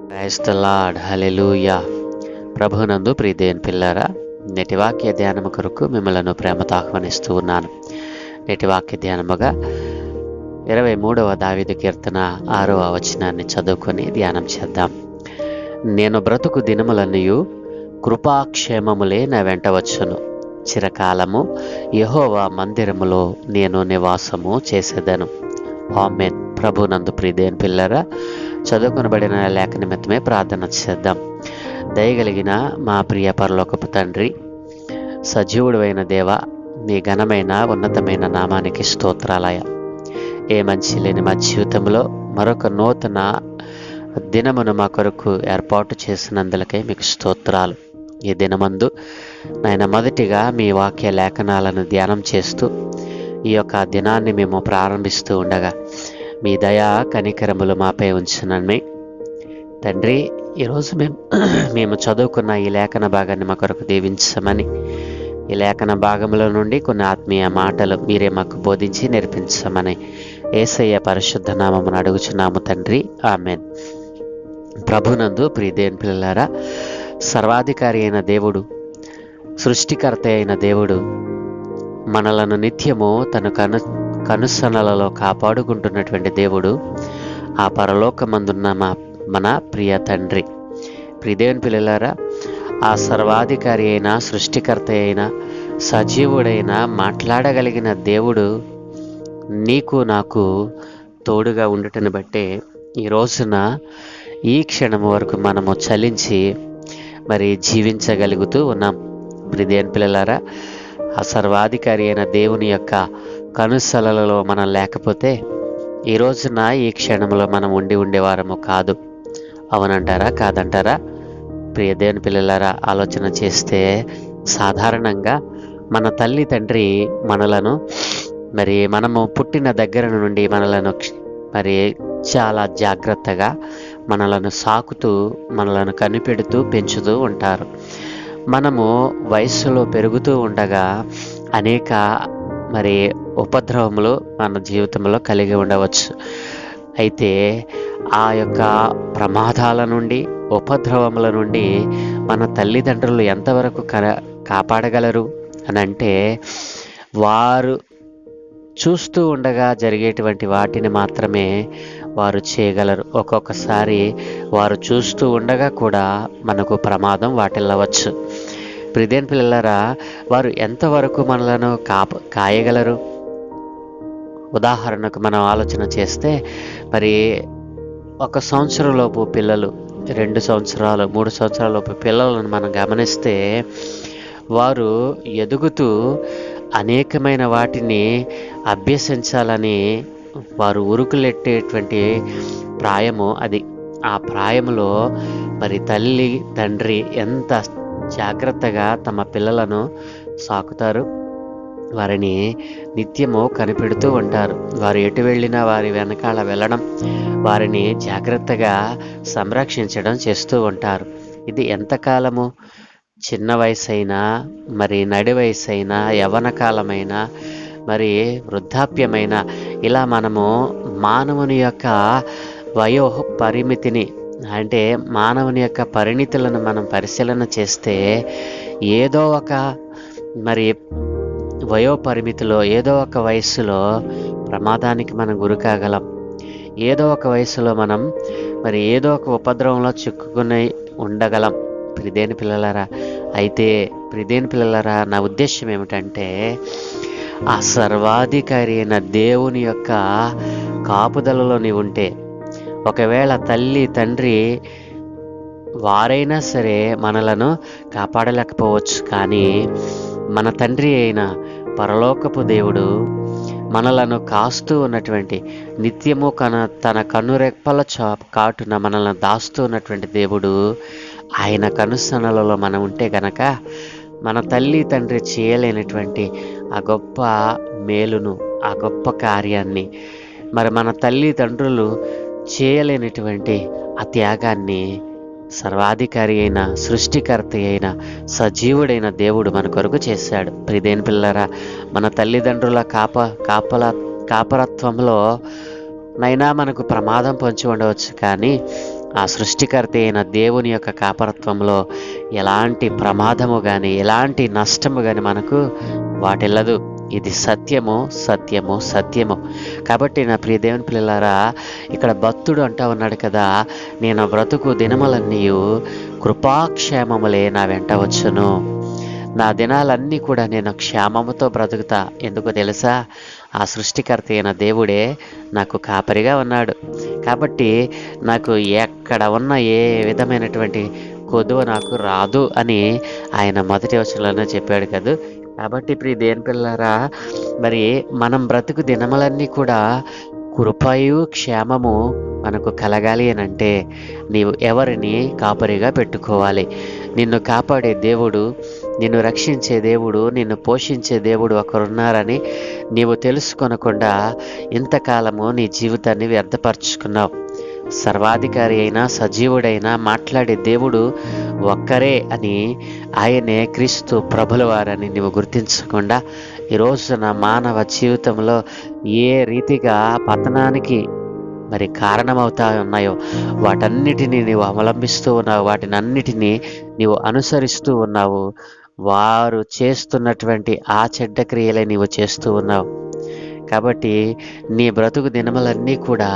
Praise the lord. హల్లెలూయా. ప్రభునందు ప్రియదేవుని పిల్లారా, నేటి వాక్య ధ్యానము కొరకు మిమ్మలను ప్రేమతో ఆహ్వానిస్తూ ఉన్నాను. నేటి వాక్య ధ్యానముగా 23వ దావీదు కీర్తన 6వ వచనాన్ని చదువుకొని ధ్యానం చేద్దాం. నేను బ్రతుకు దినములన్నయు కృపాక్షేమములే నా వెంట వచ్చును. చిరకాలము యెహోవా మందిరములో నేను నివాసము చేసేదను. ఆమేన్. ప్రభునందు ప్రియదేవుని పిల్లారా, చదువుకొనబడిన లేఖ నిమిత్తమే ప్రార్థన చేద్దాం. దయగలిగిన మా ప్రియ పరలోకపు తండ్రి, సజీవుడు అయిన దేవ, నీ ఘనమైన ఉన్నతమైన నామానికి స్తోత్రాలయ. ఏ మంచి లేని మా జీవితంలో మరొక నూతన దినమును మా కొరకు ఏర్పాటు చేసినందులకై మీకు స్తోత్రాలు. ఈ దినమందు నాయన మొదటిగా మీ వాక్య లేఖనాలను ధ్యానం చేస్తూ ఈ యొక్క దినాన్ని మేము ప్రారంభిస్తూ ఉండగా మీ దయా కనికరములు మాపై ఉంచునని తండ్రి, ఈరోజు మేము చదువుకున్న ఈ లేఖన భాగాన్ని మా కొరకు దీవించమని, ఈ లేఖన భాగంలో నుండి కొన్ని ఆత్మీయ మాటలు మీరే మాకు బోధించి నేర్పించమని యేసయ్య పరిశుద్ధ నామమును అడుగుచున్నాము తండ్రి. ఆమేన్. ప్రభునందు ప్రియదేవుని పిల్లలారా, సర్వాధికారి అయిన దేవుడు, సృష్టికర్త అయిన దేవుడు మనలను నిత్యము తన కనుసనలలో కాపాడుకుంటున్నటువంటి దేవుడు, ఆ పరలోకమందున్న మన ప్రియ తండ్రి. ప్రియదేవుని పిల్లలారా, ఆ సర్వాధికారి అయిన, సృష్టికర్త అయిన, సజీవుడైన, మాట్లాడగలిగిన దేవుడు నీకు నాకు తోడుగా ఉండటను బట్టే ఈ రోజున ఈ క్షణం వరకు మనము చలించి జీవించగలుగుతూ ఉన్నాం. ప్రియదేవుని పిల్లలారా, ఆ సర్వాధికారి అయిన దేవుని యొక్క కనుసలలో మనం లేకపోతే ఈ రోజున ఈ క్షణంలో మనం ఉండేవారము కాదు. అవునంటారా కాదంటారా? ప్రియ దేవుని పిల్లలారా, ఆలోచన చేస్తే సాధారణంగా మన తల్లి తండ్రి మనలను మనము పుట్టిన దగ్గర నుండి మనలను చాలా జాగ్రత్తగా మనలను సాకుతూ, మనలను కనిపెడుతూ పెంచుతూ ఉంటారు. మనము వయస్సులో పెరుగుతూ ఉండగా అనేక ఉపద్రవములు మన జీవితంలో కలిగి ఉండవచ్చు. అయితే ఆ యొక్క ప్రమాదాల నుండి, ఉపద్రవముల నుండి మన తల్లిదండ్రులు ఎంతవరకు కాపాడగలరు అని అంటే, వారు చూస్తూ ఉండగా జరిగేటువంటి వాటిని మాత్రమే వారు చేయగలరు. ఒక్కొక్కసారి వారు చూస్తూ ఉండగా కూడా మనకు ప్రమాదం వాటిల్లవచ్చు. ప్రియదేవుని పిల్లలారా, వారు ఎంతవరకు మనలను కాయగలరు? ఉదాహరణకు మనం ఆలోచన చేస్తే 1 సంవత్సరంలోపు పిల్లలు, 2 సంవత్సరాలు, 3 సంవత్సరాలలోపు పిల్లలను మనం గమనిస్తే వారు ఎదుగుతూ అనేకమైన వాటిని అభ్యసించాలని వారు ఉరుకులెట్టేటువంటి ప్రాయము అది. ఆ ప్రాయములో తల్లి తండ్రి ఎంత జాగ్రత్తగా తమ పిల్లలను సాకుతారు, వారిని నిత్యము కనిపెడుతూ ఉంటారు. వారు ఎటు వెళ్ళినా వారి వెనకాల వెళ్ళడం, వారిని జాగ్రత్తగా సంరక్షించడం చేస్తూ ఉంటారు. ఇది ఎంతకాలము? చిన్న వయసైనా, నడి వయసైనా, యవ్వన కాలమైనా, వృద్ధాప్యమైన, ఇలా మనము మానవుని యొక్క వయో పరిమితిని, అంటే మానవుని యొక్క పరిణితులను మనం పరిశీలన చేస్తే ఏదో ఒక వయోపరిమితిలో, ఏదో ఒక వయస్సులో ప్రమాదానికి మనం గురి కాగలం. ఏదో ఒక వయసులో మనం ఏదో ఒక ఉపద్రవంలో చిక్కుకుని ఉండగలం. ప్రియదేవుని పిల్లలారా, అయితే ప్రియదేవుని పిల్లలారా, నా ఉద్దేశం ఏమిటంటే, ఆ సర్వాధికారి అయిన దేవుని యొక్క కాపుదలలో నీవు ఉంటే, ఒకవేళ తల్లి తండ్రి వారైనా సరే మనలను కాపాడలేకపోవచ్చు, కానీ మన తండ్రి అయిన పరలోకపు దేవుడు మనలను కాస్తూ ఉన్నటువంటి, నిత్యము తన కన్నురెప్పల కాటున మనల్ని దాస్తూ ఉన్నటువంటి దేవుడు, ఆయన కనుసనలలో మనం ఉంటే గనక మన తల్లి తండ్రి చేయలేనటువంటి ఆ గొప్ప మేలును, ఆ గొప్ప కార్యాన్ని, మన తల్లిదండ్రులు చేయలేనటువంటి ఆ త్యాగాన్ని సర్వాధికారి అయిన, సృష్టికర్త అయిన, సజీవుడైన దేవుడు మన కొరకు చేశాడు. ప్రియదేవుని పిల్లలారా, మన తల్లిదండ్రుల కాపరత్వంలో నైనా మనకు ప్రమాదం పొంచి ఉండవచ్చు, కానీ ఆ సృష్టికర్త అయిన దేవుని యొక్క కాపరత్వంలో ఎలాంటి ప్రమాదము కానీ ఎలాంటి నష్టము కానీ మనకు వాటిల్లదు. ఇది సత్యము సత్యము సత్యము. కాబట్టి నా ప్రియ దేవుని పిల్లలారా, ఇక్కడ భక్తుడు అంటా ఉన్నాడు కదా, నేను బ్రతుకు దినములన్నీ కృపాక్షేమములే నా వెంట వచ్చును. నా దినాలన్నీ కూడా నేను క్షేమముతో బ్రతుకుతా. ఎందుకో తెలుసా? ఆ సృష్టికర్త అయిన దేవుడే నాకు కాపరిగా ఉన్నాడు. కాబట్టి నాకు ఎక్కడ ఉన్న ఏ విధమైనటువంటి కొదువ నాకు రాదు అని ఆయన మొదటి వచనంలోనే చెప్పాడు కదా. కాబట్టి ప్రియ దేవుని పిల్లలారా, మరి మనం బ్రతుకు దినములన్నీ కూడా కృపయు క్షేమము మనకు కలగాలి అని అంటే నీవు ఎవరిని కాపరిగా పెట్టుకోవాలి? నిన్ను కాపాడే దేవుడు, నిన్ను రక్షించే దేవుడు, నిన్ను పోషించే దేవుడు ఒకరున్నారని నీవు తెలుసుకొనకుండా ఇంతకాలము నీ జీవితాన్ని వ్యర్థపరుచుకున్నావు. సర్వాధికారి అయినా సజీవుడైనా మాట్లాడే దేవుడు ఒక్కరే అని, ఆయనే క్రీస్తు ప్రభుల వారని నీవు గుర్తించకుండా ఈరోజున మానవ జీవితంలో ఏ రీతిగా పతనానికి మరి కారణమవుతా ఉన్నాయో వాటన్నిటినీ నీవు అవలంబిస్తూ ఉన్నావు, వాటిని అన్నిటినీ నీవు అనుసరిస్తూ ఉన్నావు. వారు చేస్తున్నటువంటి ఆ చెడ్డ క్రియలే నీవు చేస్తూ ఉన్నావు. కాబట్టి నీ బ్రతుకు దినములన్నీ కూడా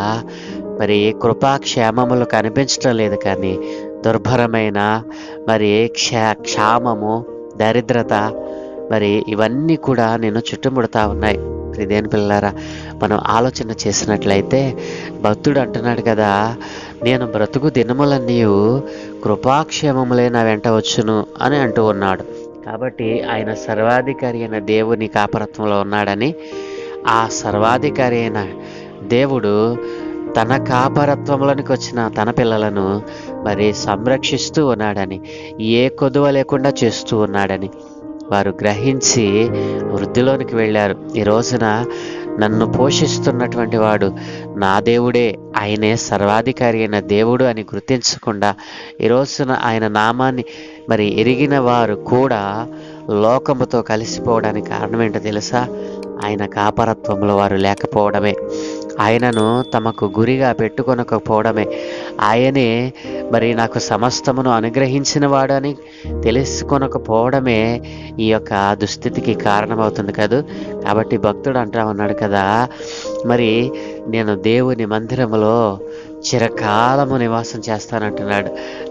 మరి కృపాక్షేమములు కనిపించడం లేదు, కానీ దుర్భరమైన మరి క్షామము, దరిద్రత మరి ఇవన్నీ కూడా నేను చుట్టుముడుతూ ఉన్నాయి. ప్రియదేని పిల్లలారా, మనం ఆలోచన చేసినట్లయితే భక్తుడు అంటున్నాడు కదా, నేను బ్రతుకు దినములన్నీ కృపాక్షేమములే నా వెంట వచ్చును అని అంటూ ఉన్నాడు. కాబట్టి ఆయన సర్వాధికారి అయిన దేవుని కాపరత్వంలో ఉన్నాడని, ఆ సర్వాధికారి అయిన దేవుడు తన కాపరత్వంలోనికి వచ్చిన తన పిల్లలను మరి సంరక్షిస్తూ ఉన్నాడని, ఏ కొదువ లేకుండా చేస్తూ ఉన్నాడని వారు గ్రహించి వృద్ధిలోనికి వెళ్ళారు. ఈ రోజున నన్ను పోషిస్తున్నటువంటి వాడు నా దేవుడే, ఆయనే సర్వాధికారి అయిన దేవుడు అని గుర్తించకుండా ఈ రోజున ఆయన నామాన్ని మరి ఎరిగిన వారు కూడా లోకముతో కలిసిపోవడానికి కారణం ఏంటో తెలుసా? ఆయన కాపరత్వంలో వారు లేకపోవడమే, ఆయనను తమకు గురిగా పెట్టుకొనకపోవడమే, ఆయనే మరి నాకు సమస్తమును అనుగ్రహించిన వాడు అని తెలుసుకొనకపోవడమే ఈ యొక్క దుస్థితికి కారణమవుతుంది కదా. కాబట్టి భక్తుడు అంటా ఉన్నాడు కదా, మరి నేను దేవుని మందిరములో చిరకాలము నివాసం చేస్తానంటున్నాడు.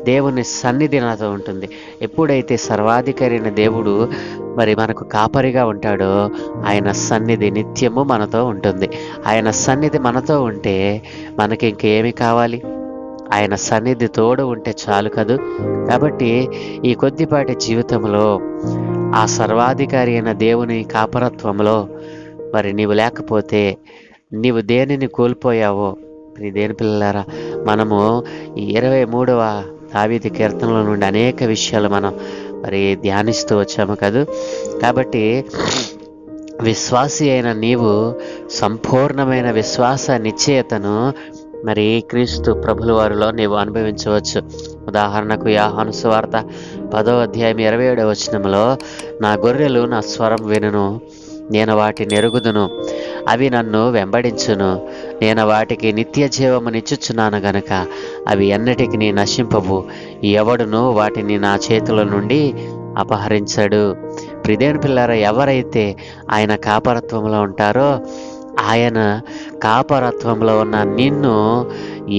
దేవుని సన్నిధి నాతో ఉంటుంది. ఎప్పుడైతే సర్వాధికారి అయిన దేవుడు మరి మనకు కాపరిగా ఉంటాడో ఆయన సన్నిధి నిత్యము మనతో ఉంటుంది. ఆయన సన్నిధి మనతో ఉంటే మనకి ఇంకేమి కావాలి? ఆయన సన్నిధి తోడు ఉంటే చాలు కదూ. కాబట్టి ఈ కొద్దిపాటి జీవితంలో ఆ సర్వాధికారి అయిన దేవుని కాపరత్వంలో మరి నీవు లేకపోతే నీవు దేనిని కోల్పోయావో దేని పిల్లలారా, మనము ఈ 23వ దావీదు కీర్తనల నుండి అనేక విషయాలు మనం మరి ధ్యానిస్తూ వచ్చాము కదా. కాబట్టి విశ్వాసి అయిన నీవు సంపూర్ణమైన విశ్వాస నిశ్చయతను మరి క్రీస్తు ప్రభుల వారిలో నీవు అనుభవించవచ్చు. ఉదాహరణకు యోహాను సువార్త 10వ అధ్యాయం 27వ వచనంలో, నా గొర్రెలు నా స్వరం వినును, నేను వాటిని ఎరుగుదును, అవి నన్ను వెంబడించును, నేను వాటికి నిత్య జీవమునిచ్చుచున్నాను గనుక అవి ఎన్నటికి నశింపవు, ఎవడును వాటిని నా చేతుల నుండి అపహరించడు. ప్రియదేవుని పిల్లారా, ఎవరైతే ఆయన కాపరత్వంలో ఉంటారో ఆయన కాపరత్వంలో ఉన్న నిన్ను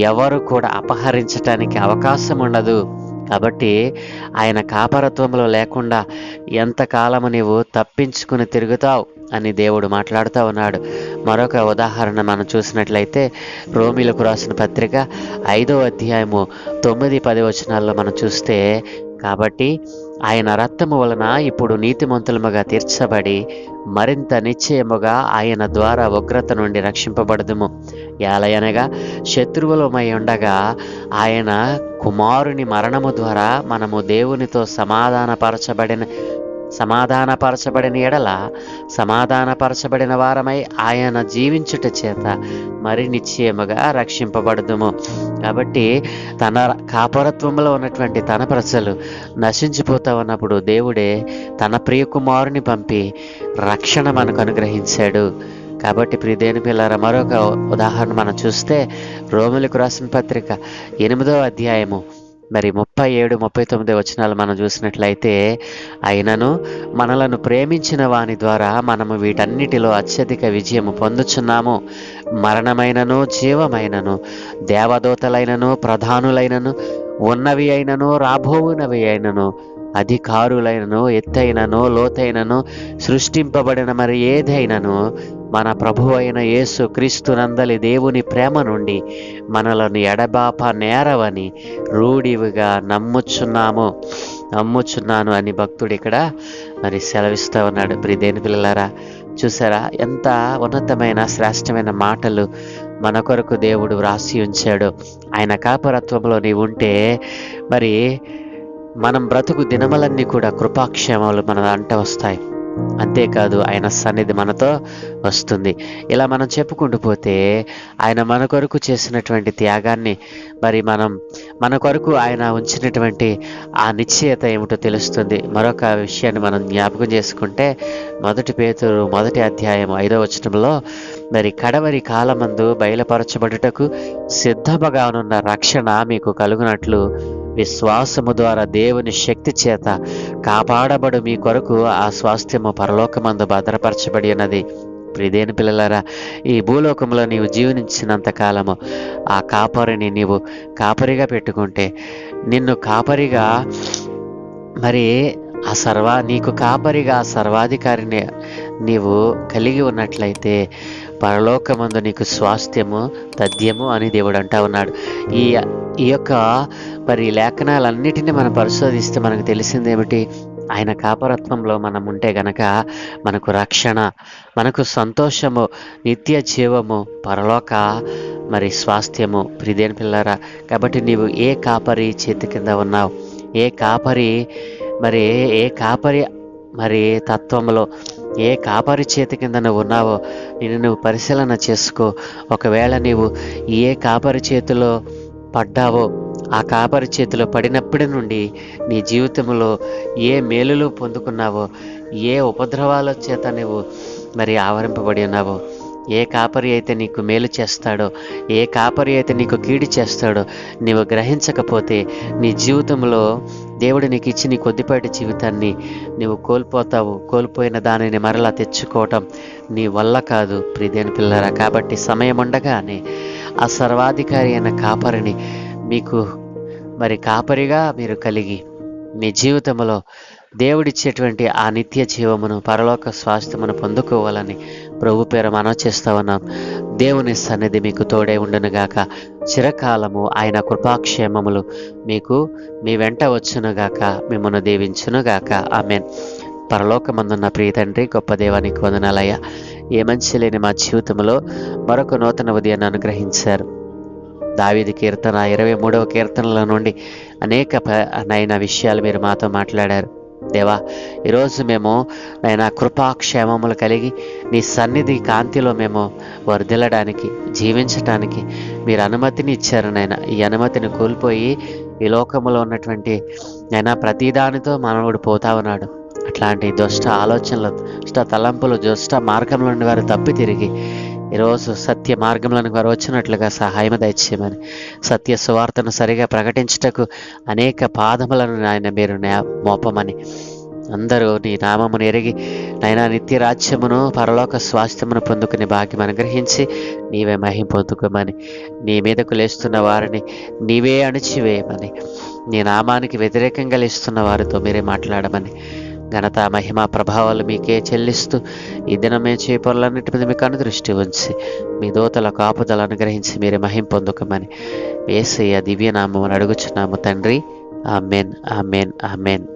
ఎవరు కూడా అపహరించటానికి అవకాశం ఉండదు. కాబట్టి ఆయన కాపరత్వంలో లేకుండా ఎంతకాలము నీవు తప్పించుకుని తిరుగుతావు అని దేవుడు మాట్లాడుతూ ఉన్నాడు. మరొక ఉదాహరణ మనం చూసినట్లయితే రోమీలకు రాసిన పత్రిక 5వ అధ్యాయము 9-10 వచనాల్లో మనం చూస్తే, కాబట్టి ఆయన రక్తము వలన ఇప్పుడు నీతిమంతులముగా తీర్చబడి మరింత నిశ్చయముగా ఆయన ద్వారా ఉగ్రత నుండి రక్షింపబడదుము. ఎలయనగా శత్రువులమై ఉండగా ఆయన కుమారుని మరణము ద్వారా మనము దేవునితో సమాధానపరచబడిన ఎడల సమాధానపరచబడిన వారమై ఆయన జీవించుట చేత మరి నిశ్చయముగా రక్షింపబడదుము. కాబట్టి తన కాపరత్వంలో ఉన్నటువంటి తన ప్రజలు నశించిపోతా ఉన్నప్పుడు దేవుడే తన ప్రియ కుమారుని పంపి రక్షణ మనకు అనుగ్రహించాడు. కాబట్టి ప్రియదేని పిల్లరా, మరొక ఉదాహరణ మనం చూస్తే రోమిలకు రాసిన పత్రిక 8వ అధ్యాయము మరి 37, 39 వచనాలు మనం చూసినట్లయితే, అయినను మనలను ప్రేమించిన వాని ద్వారా మనము వీటన్నిటిలో అత్యధిక విజయము పొందుచున్నాము. మరణమైనను జీవమైనను, దేవదూతలైనను ప్రధానులైనను, ఉన్నవి అయినను రాబోవునవి అయినను, అధికారులైనను ఎత్తైనను లోతైనను, సృష్టింపబడిన మరి ఏదైనను మన ప్రభు అయిన యేసు క్రీస్తునందలి దేవుని ప్రేమ నుండి మనలను ఎడబాప నేరవని రూఢివిగా నమ్ముచున్నాను అని భక్తుడు ఇక్కడ మరి సెలవిస్తూ ఉన్నాడు. ప్రియదేని పిల్లలారా, చూసారా ఎంత ఉన్నతమైన శ్రేష్టమైన మాటలు మన కొరకు దేవుడు వ్రాసి ఉంచాడు. ఆయన కాపరత్వంలో నీవు ఉంటే మరి మనం బ్రతుకు దినములన్నీ కూడా కృపాక్షేమాలు మన అంట వస్తాయి. అంతేకాదు ఆయన సన్నిధి మనతో వస్తుంది. ఇలా మనం చెప్పుకుంటూ పోతే ఆయన మన కొరకు చేసినటువంటి త్యాగాన్ని, మరి మన కొరకు ఆయన ఉంచినటువంటి ఆ నిశ్చయత ఏమిటో తెలుస్తుంది. మరొక విషయాన్ని మనం జ్ఞాపకం చేసుకుంటే 1 పేతురు 1వ అధ్యాయం 5వ వచనంలో, మరి కడవరి కాలమందు బయలుపరచబడుటకు సిద్ధముగానున్న రక్షణ మీకు కలుగునట్లు విశ్వాసము ద్వారా దేవుని శక్తి చేత కాపాడబడు మీ కొరకు ఆ స్వాస్థ్యము పరలోకమందు భద్రపరచబడి ఉన్నది. ప్రియదేని పిల్లలారా, ఈ భూలోకంలో నీవు జీవించినంత కాలము ఆ కాపరిని నీవు కాపరిగా పెట్టుకుంటే, నిన్ను కాపరిగా మరి నీకు కాపరిగా ఆ సర్వాధికారిని నీవు కలిగి ఉన్నట్లయితే పరలోకమందు నీకు స్వాస్థ్యము తథ్యము అని దేవుడు అంటా ఉన్నాడు. ఈ యొక్క మరి లేఖనాలన్నిటినీ మనం పరిశోధిస్తే మనకు తెలిసిందేమిటి? ఆయన కాపరత్వంలో మనం ఉంటే గనక మనకు రక్షణ, మనకు సంతోషము, నిత్య జీవము, పరలోక మరి స్వాస్థ్యము. ప్రియదేని పిల్లరా, కాబట్టి నీవు ఏ కాపరి చేతి కింద ఉన్నావు? ఏ కాపరి మరి తత్వంలో ఏ కాపరి చేతి కింద నువ్వు ఉన్నావో నువ్వు పరిశీలన చేసుకో. ఒకవేళ నీవు ఏ కాపరి చేతిలో పడ్డావో, ఆ కాపరి చేతిలో పడినప్పటి నుండి నీ జీవితంలో ఏ మేలులు పొందుకున్నావో, ఏ ఉపద్రవాల చేత నువ్వు మరి ఆవరింపబడి ఉన్నావో, ఏ కాపరి అయితే నీకు మేలు చేస్తాడో, ఏ కాపరి అయితే నీకు కీడు చేస్తాడో నీవు గ్రహించకపోతే నీ జీవితంలో దేవుడు నీకు ఇచ్చి నీ కొద్దిపాటి జీవితాన్ని నీవు కోల్పోతావు. కోల్పోయిన దానిని మరలా తెచ్చుకోవటం నీ వల్ల కాదు ప్రియదేని పిల్లరా. కాబట్టి సమయం ఉండగానే ఆ సర్వాధికారి అయిన కాపరిని మీకు మరి కాపరిగా మీరు కలిగి మీ జీవితంలో దేవుడిచ్చేటువంటి ఆ నిత్య జీవమును, పరలోక స్వాస్థ్యమును పొందుకోవాలని ప్రభు పేరు మనం చేస్తా ఉన్నాం. దేవుని సన్నిధి మీకు తోడే ఉండునుగాక. చిరకాలము ఆయన కృపాక్షేమములు మీకు మీ వెంట వచ్చునుగాక, మిమ్మల్ని దీవించునుగాక. ఆమేన్. పరలోకమందున్న ప్రియ తండ్రి, గొప్ప దేవానికి వందనాలయ్యా. ఏ మంచి లేని మా జీవితంలో మరొక నూతన ఉదయాన్ని అనుగ్రహించారు. దావీదు కీర్తన 23వ కీర్తనల నుండి అనేక విషయాలు మీరు మాతో మాట్లాడారు. దేవా, ఈరోజు మేము నైనా కృపాక్షేమములు కలిగి నీ సన్నిధి కాంతిలో మేము వర్ధిల్లడానికి, జీవించటానికి మీరు అనుమతిని ఇచ్చారు నాయన. ఈ అనుమతిని కోల్పోయి ఈ లోకంలో ఉన్నటువంటి నైనా ప్రతిదానితో మానవుడు పోతా ఉన్నాడు. అట్లాంటి దుష్ట ఆలోచనలు, దుష్ట తలంపులు, దుష్ట మార్గంలో నుండి వారు తప్పి తిరిగి ఈరోజు సత్య మార్గంలోనికి వారు వచ్చినట్లుగా సహాయం దయచేయమని, సత్య సువార్తను సరిగా ప్రకటించుటకు అనేక పాదములను ఆయన మీరు మోపమని, అందరూ నీ నామమును ఎరిగి నైనా నిత్య రాజ్యమును, పరలోక స్వాస్థ్యమును పొందుకునే భాగ్యం అనుగ్రహించి నీవే మహిమ పొందుకోమని, నీ మీదకు లేస్తున్న వారిని నీవే అణిచివేయమని, నీ నామానికి వ్యతిరేకంగా లేస్తున్న వారితో మీరే మాట్లాడమని, ఘనత మహిమ ప్రభావాలు మీకే చెల్లిస్తూ ఈ దినమే చేపలన్నిటి మీద మీకు అనుదృష్టి ఉంచి మీ దూతల కాపుదల అనుగ్రహించి మీరే మహిమ పొందుకోమని యేసయ్య దివ్యనామమును అడుగుచున్నాము తండ్రి. Amen, amen, amen.